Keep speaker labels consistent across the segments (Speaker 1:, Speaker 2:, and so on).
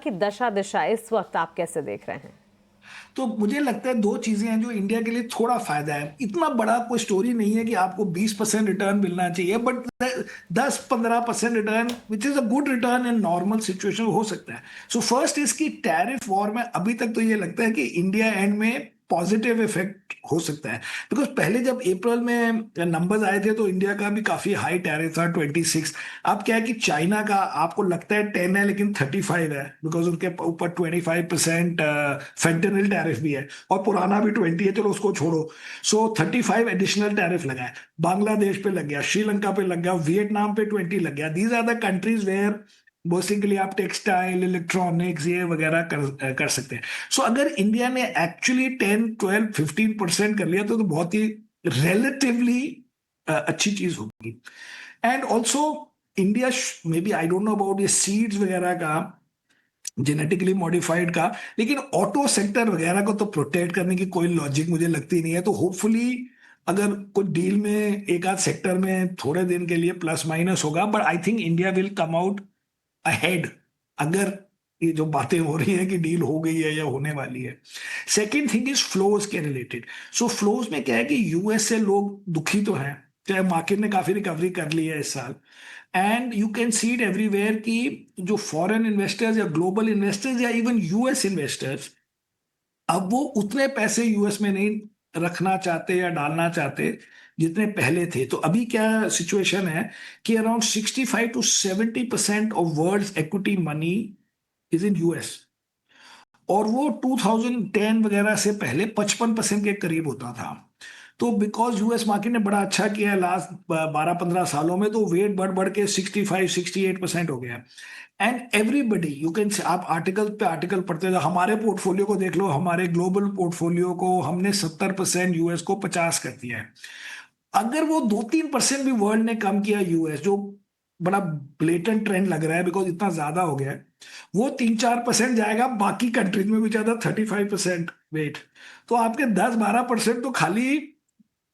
Speaker 1: की दशा दिशा इस वक्त आप कैसे देख रहे हैं?
Speaker 2: तो मुझे लगता है दो चीजें हैं जो इंडिया के लिए थोड़ा फायदा है। इतना बड़ा कोई स्टोरी नहीं है कि आपको 20% रिटर्न मिलना चाहिए, but 10-15% return which is a good return in normal situation हो सकता है। सो फर्स्ट इसकी टैरिफ वॉर में अभी तक तो ये लगता है कि इंडिया एंड में पॉजिटिव इफेक्ट हो सकता है। बिकॉज पहले जब अप्रैल में नंबर्स आए थे तो इंडिया का भी काफी हाई टैरिफ था, 26। अब क्या है कि चाइना का आपको लगता है 10 है लेकिन 35 है, बिकॉज उनके ऊपर 25% फेंटेनिल टैरिफ भी है और पुराना भी 20 है, चलो उसको छोड़ो। सो 35 एडिशनल टैरिफ लगा है। बांग्लादेश पे लग गया, श्रीलंका पे लग गया, वियतनाम पे 20 लग गया। These are the countries where basically आप टेक्सटाइल, इलेक्ट्रॉनिक्स ये वगैरह कर सकते हैं। सो अगर इंडिया ने एक्चुअली 10, 12, 15% कर लिया तो बहुत ही रिलेटिवली अच्छी चीज होगी। And also India, may be I don't know about ये सीड्स वगैरह का, जेनेटिकली मॉडिफाइड का, लेकिन ऑटो सेक्टर वगैरह को तो प्रोटेक्ट करने की कोई लॉजिक मुझे लगती नहीं है। तो होपफुली अगर कुछ डील में एक आध सेक्टर में थोड़े दिन के लिए प्लस माइनस होगा, but I think India will come out ahead अगर ये जो बातें हो रही हैं कि डील हो गई है या होने वाली है। सेकेंड थिंग इज फ्लोज के रिलेटेड। सो फ्लोज में क्या है कि यूएस से लोग दुखी तो हैं, चाहे मार्केट ने काफी रिकवरी कर ली है इस साल, and you can see it everywhere कि जो फॉरेन इन्वेस्टर्स या ग्लोबल इन्वेस्टर्स या इवन यूएस इन्वेस्टर्स अब वो उतने पैसे यूएस में नहीं रखना चाहते या डालना चाहते जितने पहले थे। तो अभी क्या सिचुएशन है कि around 65 to 70% of world equity money is in US, और वो 2010 वगैरह से पहले 55% के करीब होता था। तो बिकॉज यूएस मार्केट ने बड़ा अच्छा किया है लास्ट 12-15 सालों में, तो वेट बढ़ बढ़ के 65-68% हो गया। एंड एवरीबडी यू कैन, आप आर्टिकल पे आर्टिकल पढ़ते जाओ, हमारे पोर्टफोलियो को देख लो, हमारे ग्लोबल पोर्टफोलियो को हमने 70% यूएस को 50 कर दिया है। अगर वो 2-3% भी वर्ल्ड ने कम किया यूएस, जो बड़ा ब्लेटेंट ट्रेंड लग रहा है बिकॉज इतना ज्यादा हो गया है, वो 3-4% जाएगा बाकी कंट्रीज में भी ज्यादा 35% वेट। तो आपके 10-12% तो खाली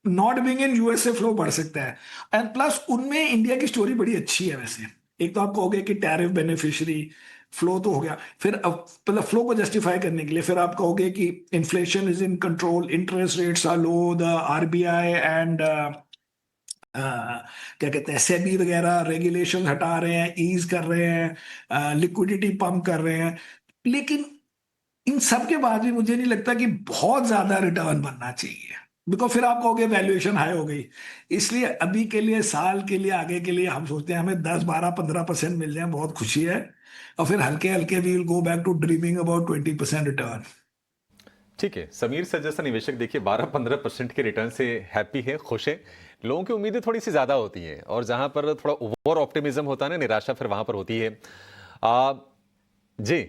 Speaker 2: नॉट बीइंग इन यूएस से फ्लो बढ़ सकता है। एंड प्लस उनमें इंडिया की स्टोरी बड़ी अच्छी है वैसे। एक तो आप कहोगे कि टैरिफ बेनिफिशियरी, फ्लो तो हो गया, फिर अब मतलब फ्लो को जस्टिफाई करने के लिए फिर आप कहोगे कि inflation is in control, interest rates are low, the RBI and क्या कहते हैं सेबी वगैरह रेगुलेशन हटा रहे हैं, ईज कर रहे हैं, लिक्विडिटी पंप कर रहे हैं। लेकिन इन सब के बाद भी मुझे नहीं लगता कि बहुत ज्यादा रिटर्न बनना चाहिए, बिकॉज फिर आप कहोगे वैल्यूएशन हाई हो गई। इसलिए अभी के लिए, साल के लिए, आगे के लिए हम सोचते हैं हमें 10-12-15% मिल जाए बहुत खुशी है, और फिर हल्के हल्के we will go back to dreaming about 20% return.
Speaker 3: ठीक है, समीर सर जैसा निवेशक देखिए 12-15% के रिटर्न से हैप्पी है, खुश है। लोगों की उम्मीदें थोड़ी सी ज्यादा होती हैं और जहां पर थोड़ा ओवर ऑप्टिमिज्म होता है ना, निराशा फिर वहां पर होती है। आ, जी।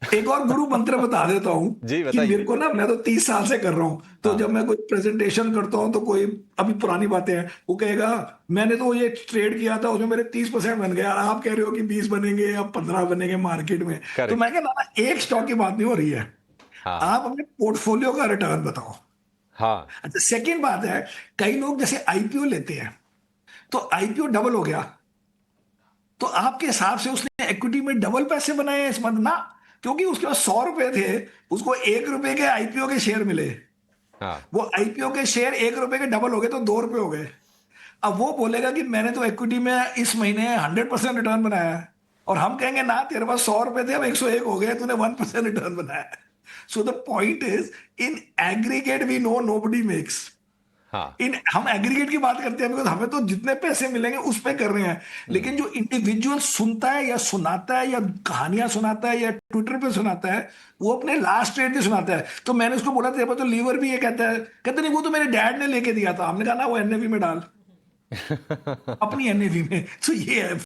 Speaker 2: एक और गुरु मंत्र बता देता हूँ
Speaker 3: जी
Speaker 2: कि मेरे
Speaker 3: बताइए।
Speaker 2: को ना, मैं तो 30 साल से कर रहा हूँ, तो
Speaker 3: हाँ।
Speaker 2: जब मैं कोई प्रेजेंटेशन करता हूँ तो कोई, अभी पुरानी बातें हैं, वो कहेगा मैंने तो ये ट्रेड किया था उसमें मेरे 30% बन गया, आप कह रहे हो कि 20 बनेंगे या 15 बनेंगे मार्केट में। तो
Speaker 3: करेक्ट।
Speaker 2: मैं कह ना, एक स्टॉक की बात नहीं हो रही है,
Speaker 3: हाँ।
Speaker 2: आप अपने पोर्टफोलियो का रिटर्न बताओ।
Speaker 3: हाँ।
Speaker 2: अच्छा, सेकेंड बात है, कई लोग जैसे आईपीओ लेते हैं, तो आईपीओ डबल हो गया, तो आपके हिसाब से उसने इक्विटी में डबल पैसे बनाए हैं इस मंथ ना, क्योंकि उसके पास 100 रुपए थे, उसको 1 रुपए के आईपीओ के शेयर मिले,
Speaker 3: हाँ।
Speaker 2: वो आईपीओ के शेयर 1 रुपए के डबल हो गए तो 2 रुपए हो गए। अब वो बोलेगा कि मैंने तो इक्विटी में इस महीने 100% रिटर्न बनाया है, और हम कहेंगे ना तेरे पास 100 रुपए थे अब 101 हो गए, तूने 1% रिटर्न बनाया है। So the point is, in aggregate we know nobody makes,
Speaker 3: हाँ।
Speaker 2: इन हम एग्रीगेट की बात करते हैं बिकॉज हमें तो जितने पैसे मिलेंगे उस पे कर रहे हैं।
Speaker 3: हम्म।
Speaker 2: लेकिन जो इंडिविजुअल सुनता है या सुनाता है या कहानियां सुनाता है या ट्विटर पे सुनाता है, वो अपने लास्ट ट्रेड भी सुनाता है। तो मैंने उसको बोला तेरे पास तो लीवर भी है, कहता है, कहते नहीं वो तो मेरे डैड ने लेके दिया था। हमने कहा ना, वो एनएवी में डाल, अपनी एनएवी में। तो ये है,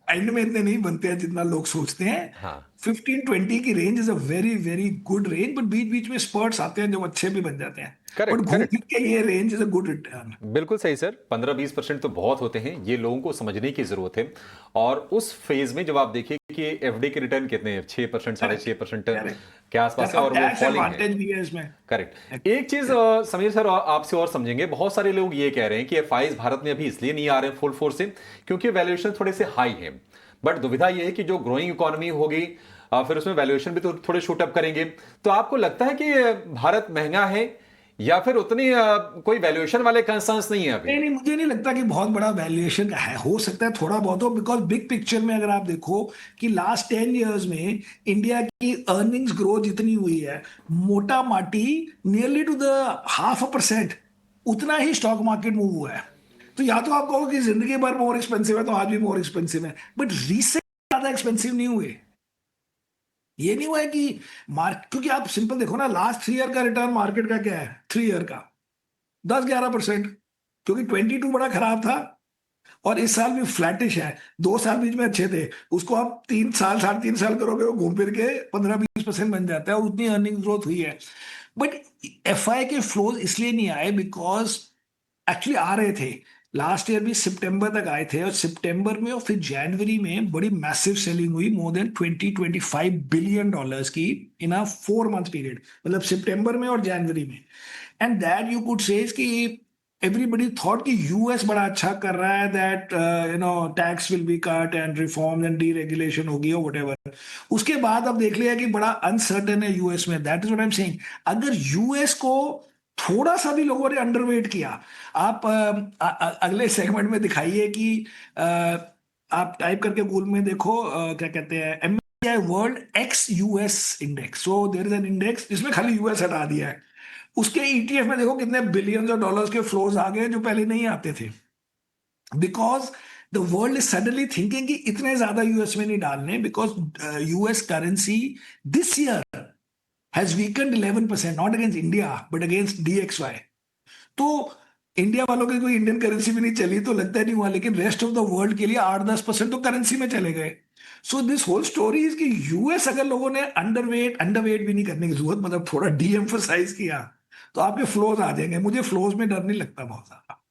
Speaker 2: एंड में इतने नहीं बनते हैं जितना लोग सोचते हैं।
Speaker 3: हाँ।
Speaker 2: 15-20 की range is a very very good range, but बीच बीच में स्पर्ट्स आते हैं जो अच्छे भी बन जाते हैं, बट
Speaker 3: करेक्ट
Speaker 2: घूम फिर
Speaker 3: करेक्ट।
Speaker 2: के ये range is a good return.
Speaker 3: बिल्कुल सही सर, 15-20% तो बहुत होते हैं, ये लोगों को समझने की जरूरत है। और उस फेज में जब आप देखिए कि एफडी के रिटर्न कितने हैं, 6%,
Speaker 2: करेक्ट,
Speaker 3: 6.5%
Speaker 2: करेक्ट।
Speaker 3: के आसपास है
Speaker 2: अब
Speaker 3: और वो
Speaker 2: टैक्स
Speaker 3: फॉलिंग है।
Speaker 2: एडवांटेज भी है इसमें।
Speaker 3: करेक्ट। एक चीज समीर सर आपसे और समझेंगे, बहुत सारे लोग ये कह रहे हैं कि एफआईज भारत में अभी इसलिए नहीं आ रहे फुल फोर्स से क्योंकि वैल्यूएशन थोड़े से हाई है। बट दुविधा यह है कि जो ग्रोइंग इकोनॉमी होगी, फिर उसमें वैल्यूएशन भी तो थोड़े शूट अप करेंगे। तो आपको लगता है कि भारत महंगा है या फिर उतनी कोई वैल्यूएशन वाले कंसर्न्स नहीं है अभी?
Speaker 2: नहीं नहीं, मुझे नहीं लगता कि बहुत बड़ा वैल्यूएशन का है, हो सकता है थोड़ा बहुत हो, बिकॉज बिग पिक्चर में अगर आप देखो कि लास्ट 10 years में इंडिया की अर्निंग्स ग्रोथ जितनी हुई है, मोटा माटी नियरली टू द 0.5%, उतना ही स्टॉक मार्केट मूव हुआ है। तो या तो आप कहो कि जिंदगी भर मोर एक्सपेंसिव है, तो आज भी मोर एक्सपेंसिव है, बट रिसेंट ज्यादा एक्सपेंसिव नहीं हुए। ये नहीं हुआ है कि क्योंकि आप सिंपल देखो ना, लास्ट 3 year का रिटर्न मार्केट का क्या है, 3 year का 10-11%, क्योंकि 22 बड़ा खराब था और इस साल भी फ्लैटिश है। 2 साल बीच में अच्छे थे, उसको आप 3 साल 3.5 साल करोगे, वो घूम फिर के 15-20% बन जाता है और उतनी अर्निंग ग्रोथ हुई है। बट एफआई के फ्लोज इसलिए नहीं आए बिकॉज एक्चुअली आ रहे थे, लास्ट ईयर भी सितंबर तक आए थे, और सितंबर में और फिर जनवरी में बड़ी मैसिव सेलिंग हुई, मोर देन $20-25 billion की इन अ 4 month पीरियड, मतलब सितंबर में और जनवरी में। And that you could say कि एवरीबडी थॉट कि यूएस बड़ा अच्छा कर रहा है, that tax will be cut and reform and deregulation होगी और व्हाटएवर। उसके बाद अब देख लिया कि बड़ा अनसर्टेन है यूएस में। That is what I am saying, अगर यूएस को थोड़ा सा भी लोगों ने अंडरवेट किया, आप अगले सेगमेंट में दिखाइए कि आप टाइप करके गूगल में देखो, क्या कहते हैं, MSCI world ex US index. So there is an index जिसमें खाली यूएस हटा दिया है, उसके ईटीएफ में देखो कितने बिलियंस ऑफ डॉलर्स के फ्लोज आ गए जो पहले नहीं आते थे, because the world is suddenly thinking कि इतने ज्यादा यूएस में नहीं डालने, because US currency this year has weekend 11%, not against India but against DXY. तो इंडिया वालों की कोई इंडियन करेंसी भी नहीं चली तो लगता नहीं हुआ, लेकिन रेस्ट ऑफ द वर्ल्ड के लिए 8-10% तो करेंसी में चले गए। So this whole story is कि यूएस अगर लोगों ने अंडरवेट भी नहीं करने की जरूरत, मतलब थोड़ा डी एम्फोसाइज किया तो आपके फ्लोज आ जाएंगे। मुझे फ्लोज में डर नहीं लगता बहुत ज्यादा,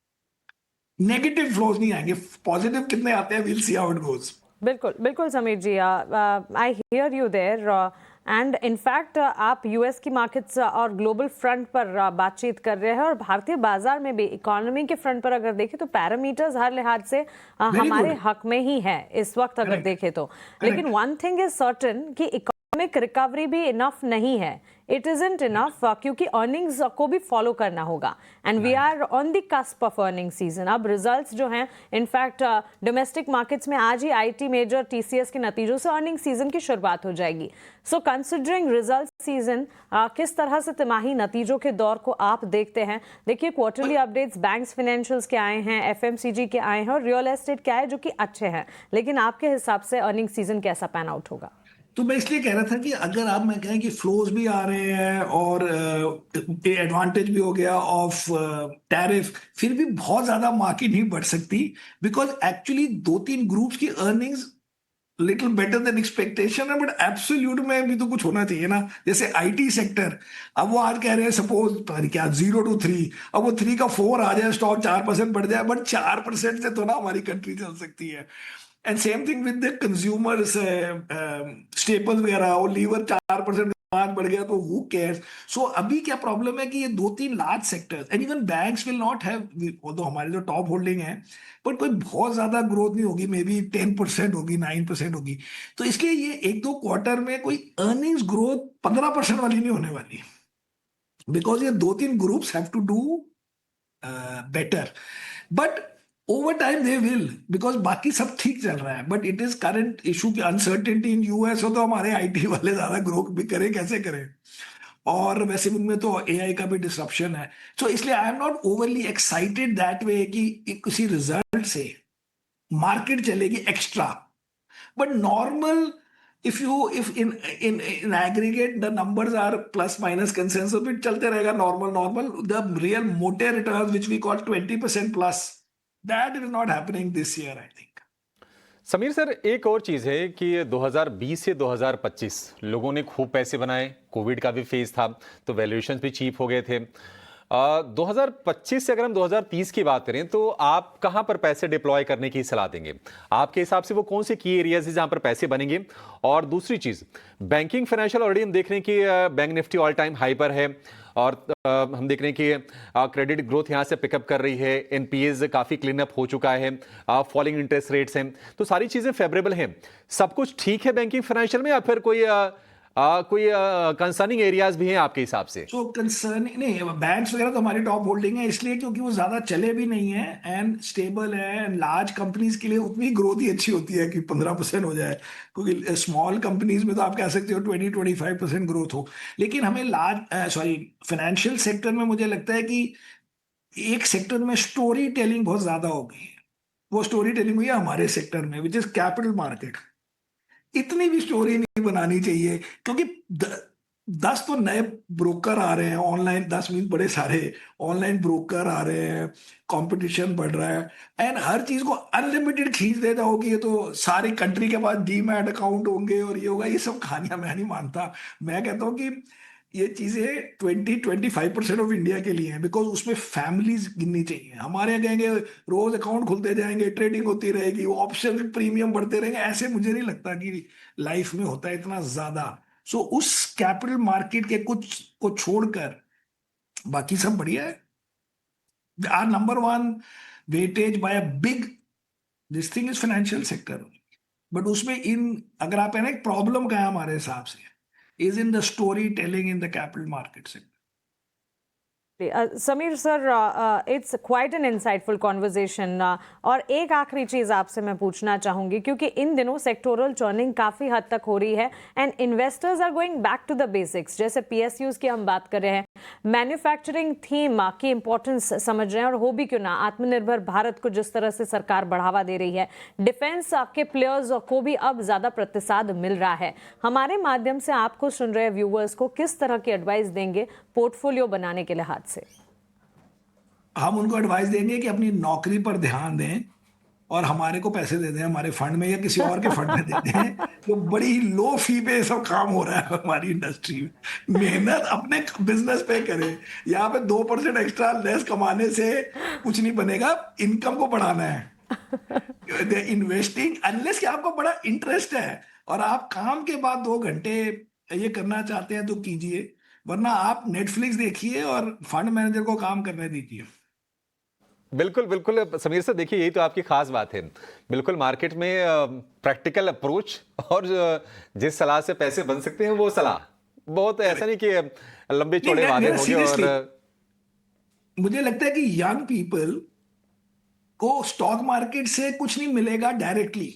Speaker 2: नेगेटिव फ्लोज नहीं आएंगे, पॉजिटिव कितने आते हैं, will see how it goes.
Speaker 1: बिल्कुल बिल्कुल Sameer ji, I hear you there, and in fact आप यूएस की मार्केट्स और ग्लोबल फ्रंट पर बातचीत कर रहे हैं, और भारतीय बाजार में भी इकोनॉमी के फ्रंट पर अगर देखें तो पैरामीटर्स हर लिहाज से हमारे हक में ही है इस वक्त अगर देखें तो। लेकिन वन थिंग इज सर्टेन कि इकोनॉमिक रिकवरी भी इनफ नहीं है, इट इजंट इनफ, क्योंकि अर्निंग्स को भी फॉलो करना होगा, and we are on the cusp of earning season. अब रिजल्ट्स जो हैं, इनफैक्ट डोमेस्टिक मार्केट्स में आज ही आईटी मेजर टीसीएस के नतीजों से अर्निंग सीजन की शुरुआत हो जाएगी। सो कंसिडरिंग रिजल्ट सीजन, किस तरह से तिमाही नतीजों के दौर को आप देखते हैं? देखिए, क्वार्टरली अपडेट्स बैंक्स फाइनेंशियल्स के आए हैं, एफएमसीजी के आए हैं और रियल एस्टेट के आए जो कि अच्छे हैं, लेकिन आपके हिसाब से अर्निंग सीजन कैसा पैन आउट होगा?
Speaker 2: तो मैं इसलिए कह रहा था कि अगर आप, मैं कहें कि फ्लोज भी आ रहे हैं और एडवांटेज भी हो गया ऑफ टैरिफ, फिर भी बहुत ज्यादा मार्केट नहीं बढ़ सकती, बिकॉज एक्चुअली 2-3 ग्रुप्स की earnings little better than expectation है, बट एब्सोल्यूट में भी तो कुछ होना चाहिए ना। जैसे आईटी सेक्टर, अब वो आज कह रहे हैं सपोज क्या 0 to 3, अब वो 3 का 4 आ जाए, स्टॉक 4% बढ़ जाए, बट 4% से तो ना हमारी कंट्री चल सकती है। And same thing with the consumers staples वगैरह, और लीवर 4% आज बढ़ गया तो हु केयर्स। सो अभी क्या प्रॉब्लम है कि ये 2-3 large sectors and even banks will not have, तो हमारे जो टॉप होल्डिंग है, बट कोई बहुत ज्यादा ग्रोथ नहीं होगी, मे बी 10% होगी, 9% होगी। तो इसलिए ये 1-2 क्वार्टर में कोई अर्निंग्स ग्रोथ 15% वाली नहीं होने वाली, बिकॉज ये 2-3 groups have to do better, but over time they will, because बाकी सब ठीक चल रहा है, but it is current issue की अनसर्टेनिटी इन यूएस हो, तो हमारे आईटी वाले ज्यादा ग्रो भी करें, कैसे करें, और वैसे उनमें तो एआई का भी डिसरप्शन है। सो इसलिए I am not overly excited that way कि किसी रिजल्ट से मार्केट चलेगी extra, but normal if in aggregate the numbers are plus minus consensus, bit चलते रहेगा normal, the real मोटे returns which we call 20% plus, that is not happening this year, I think.
Speaker 3: Sameer sir, एक और चीज है कि 2020 से 2025 लोगों ने खूब पैसे बनाए, कोविड का भी फेज था तो वैल्यूएशंस भी चीप हो गए थे। 2025 से अगर हम 2030 की बात करें तो आप कहां पर पैसे डिप्लॉय करने की सलाह देंगे? आपके हिसाब से वो कौन से की एरियाज है जहां पर पैसे बनेंगे? और दूसरी चीज, बैंकिंग फाइनेंशियल ऑलरेडी हम देख रहे हैं कि bank Nifty all time high पर है और हम देख रहे हैं कि क्रेडिट ग्रोथ यहां से पिकअप कर रही है, एनपीएज काफी क्लीन अप हो चुका है, फॉलिंग इंटरेस्ट रेट्स हैं, तो सारी चीजें फेवरेबल हैं। सब कुछ ठीक है बैंकिंग फाइनेंशियल में या फिर कोई कंसर्निंग एरियाज भी हैं आपके हिसाब से?
Speaker 2: सो कंसर्न नहीं, बैंक्स वगैरह तो हमारी टॉप होल्डिंग है, इसलिए क्योंकि वो ज्यादा चले भी नहीं है एंड स्टेबल है एंड लार्ज कंपनीज के लिए उतनी ग्रोथ ही अच्छी होती है कि 15% हो जाए, क्योंकि स्मॉल कंपनीज में तो आप कह सकते हो 20-25% ग्रोथ हो। लेकिन हमें फाइनेंशियल सेक्टर में मुझे लगता है कि एक सेक्टर में स्टोरी टेलिंग बहुत ज्यादा हो गई है। वो स्टोरी टेलिंग हुई है हमारे सेक्टर में, विच इज कैपिटल मार्केट। इतनी भी स्टोरी नहीं बनानी चाहिए, क्योंकि 10 तो नए ब्रोकर आ रहे हैं ऑनलाइन, 10 मीन बड़े सारे ऑनलाइन ब्रोकर आ रहे हैं, कंपटीशन बढ़ रहा है एंड हर चीज को अनलिमिटेड खींच देता हो कि ये तो सारी कंट्री के पास डीमैट अकाउंट होंगे और ये होगा, ये सब कहानियां मैं नहीं मानता। मैं कहता हूँ कि ये चीजें 20-25% ऑफ इंडिया के लिए हैं, बिकॉज उसमें फैमिलीज गिननी चाहिए। हमारे यहाँ कहेंगे रोज अकाउंट खुलते जाएंगे, ट्रेडिंग होती रहेगी, वो ऑप्शन प्रीमियम बढ़ते रहेंगे, ऐसे मुझे नहीं लगता कि लाइफ में होता है इतना ज्यादा। सो उस कैपिटल मार्केट के कुछ को छोड़कर बाकी सब बढ़िया है। Our number one weightage by a big this thing is financial sector, but उसमें अगर आप है ना, एक प्रॉब्लम क्या है हमारे हिसाब से is in the storytelling in the capital market sector.
Speaker 1: Sameer sir, it's quite an insightful conversation. और एक आखिरी चीज़ आपसे मैं पूछना चाहूँगी, क्योंकि इन दिनों सेक्टोरल टर्निंग काफ़ी हद तक हो रही है and investors are going back to the basics. जैसे पीएसयूज की हम बात कर रहे हैं, मैन्युफैक्चरिंग थीम की इंपॉर्टेंस समझ रहे हैं, और हो भी क्यों ना, आत्मनिर्भर भारत को जिस तरह से सरकार बढ़ावा दे रही है, डिफेंस के प्लेयर्स को भी अब ज़्यादा प्रतिसाद मिल रहा है। हमारे माध्यम से आपको सुन रहे व्यूवर्स को किस तरह की एडवाइस देंगे पोर्टफोलियो बनाने के लिहाज से?
Speaker 2: हम उनको एडवाइस देंगे कि अपनी नौकरी पर ध्यान दें और हमारे को पैसे दे दें, हमारे फंड में या किसी और के फंड में दे दें। तो बड़ी लो फी पे सब काम हो रहा है हमारी इंडस्ट्री में। मेहनत अपने बिजनेस पे करें, यहाँ पे 2% एक्स्ट्रा लेस कमाने से कुछ नहीं बनेगा, इनकम को बढ़ाना है। इन्वेस्टिंग अनलेस कि आपको बड़ा इंटरेस्ट है और आप काम के बाद 2 घंटे ये करना चाहते हैं तो कीजिए, वरना आप नेटफ्लिक्स देखिए और फंड मैनेजर को काम करने दीजिए।
Speaker 3: बिल्कुल बिल्कुल समीर से, देखिए यही तो आपकी खास बात है। बिल्कुल मार्केट में प्रैक्टिकल अप्रोच और जिस सलाह से पैसे बन सकते हैं वो सलाह, बहुत ऐसा नहीं कि लंबे चौड़े वादे होंगे। और
Speaker 2: मुझे लगता है कि यंग पीपल को स्टॉक मार्केट से कुछ नहीं मिलेगा directly.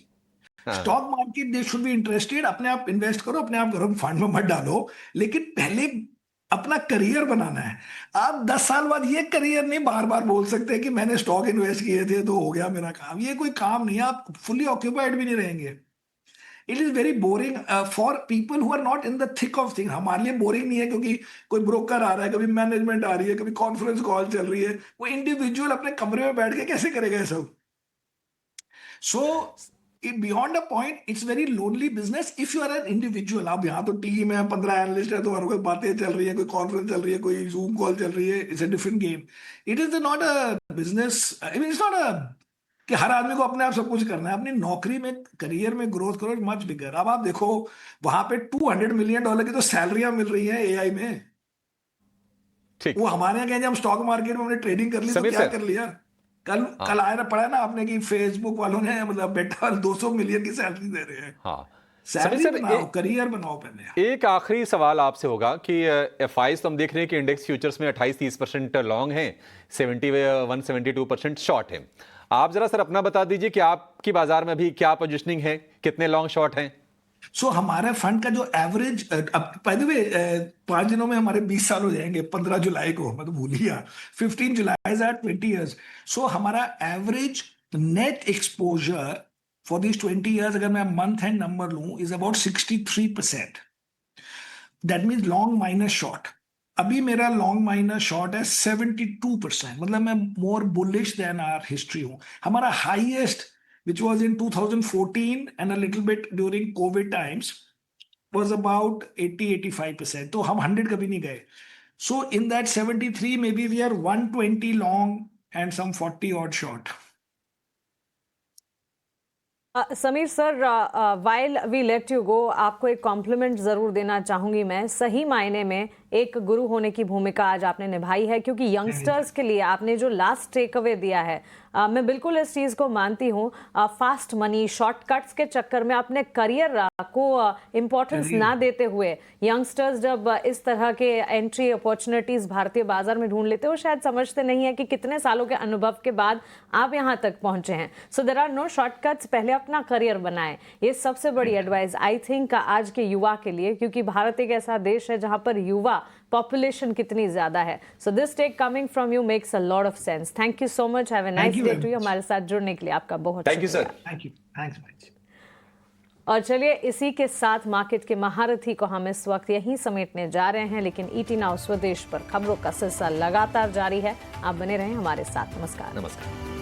Speaker 2: Stock market they should be interested, अपने आप इन्वेस्ट करो, अपने आप करो, फंड में मत डालो, लेकिन पहले अपना करियर बनाना है। आप 10 साल बाद ये करियर नहीं बार बार बोल सकते कि मैंने स्टॉक इन्वेस्ट किए थे तो हो गया मेरा काम। ये कोई काम नहीं है, आप फुल्ली ऑक्यूपाइड भी नहीं रहेंगे। It is very boring for people who are not in the thick of thing. हमारे लिए बोरिंग नहीं है क्योंकि कोई ब्रोकर आ रहा है, कभी मैनेजमेंट आ रही है, कभी कॉन्फ्रेंस कॉल चल रही है। वो इंडिविजुअल अपने कमरे में बैठ के कैसे करेगा ये सब? So beyond a point it's very lonely business if you are an individual. अब यहाँ तो टीम है, 15 एनालिस्ट है, तो हर कोई बातें चल रही है, कोई कॉन्फ्रेंस चल रही है, कोई जूम कॉल चल रही है, it's a different game. It is not a business, it's not a कि हर आदमी को अपने आप सब कुछ करना है। अपनी नौकरी में, करियर में ग्रोथ करो, मच बिगर। अब आप देखो वहां पे $200 मिलियन की तो सैलरियां मिल रही हैं एआई में।
Speaker 3: ठीक,
Speaker 2: वो हमारे यहाँ कहें, हम स्टॉक मार्केट में हमने ट्रेडिंग कर ली तो
Speaker 3: समीर
Speaker 2: क्या
Speaker 3: सर,
Speaker 2: कर लिया? कल कल आया ना, पढ़ा ना आपने कि फेसबुक वालों ने मतलब बेटा 200 मिलियन की सैलरी दे रहे हैं।
Speaker 3: हाँ समीर
Speaker 2: सैलरी
Speaker 3: सर,
Speaker 2: बनाओ, करियर बनाओ पहले।
Speaker 3: एक आखिरी सवाल आपसे होगा कि एफआईज तो हम देख रहे हैं कि इंडेक्स फ्यूचर्स में 28-30% लॉन्ग है, 71-72% शॉर्ट है। आप जरा सर अपना बता दीजिए कि आपकी बाजार में अभी क्या पोजीशनिंग है, कितने लॉन्ग शॉर्ट हैं?
Speaker 2: सो हमारे फंड का जो एवरेज, अब बाय द वे 5 दिनों में हमारे 20 साल हो जाएंगे, 15 जुलाई को, मैं तो भूल ही गया। 15 जुलाई इज एट 20 ईयर्स। सो हमारा average net exposure for this 20 years, अगर मैं मंथ एंड नंबर लूं, is about 63%। That means long minus short. अभी मेरा लॉन्ग माइनस शॉर्ट है 72%, मतलब मैं मोर बुलिश देन आवर हिस्ट्री हूं। हमारा highest which was in 2014 and a little bit during COVID times was about 80-85%। तो हम 100 कभी नहीं गए। So in that 73, maybe we are 120 long and some 40 odd short.
Speaker 1: Sameer sir, while we let you go, आपको एक complement ज़रूर देना चाहूँगी मैं। सही मायने में एक गुरु होने की भूमिका आज आपने निभाई है, क्योंकि यंगस्टर्स के लिए आपने जो लास्ट टेक अवे दिया है, मैं बिल्कुल इस चीज़ को मानती हूँ। फास्ट मनी, शॉर्टकट्स के चक्कर में अपने करियर को इम्पोर्टेंस ना देते हुए यंगस्टर्स जब इस तरह के एंट्री अपॉर्चुनिटीज़ भारतीय बाजार में ढूंढ लेते हो, शायद समझते नहीं है कि कितने सालों के अनुभव के बाद आप यहाँ तक पहुँचे हैं। So there are no shortcuts, पहले अपना करियर बनाएं। ये सबसे बड़ी एडवाइस आई थिंक आज के युवा के लिए, क्योंकि भारत एक ऐसा देश है जहाँ पर युवा पॉपुलेशन कितनी ज्यादा है। So this take coming from you makes a lot of sense. Thank you so much, have a nice day to you. हमारे साथ जुड़ने के लिए आपका बहुत
Speaker 3: thank you sir.
Speaker 2: Thank you. Thanks much.
Speaker 1: और चलिए इसी के साथ मार्केट के महारथी को हम इस वक्त यहीं समेटने जा रहे हैं, लेकिन ईटी नाउ स्वदेश पर खबरों का सिलसिला लगातार जारी है। आप बने रहें हमारे साथ। नमस्कार।
Speaker 3: नमस्कार।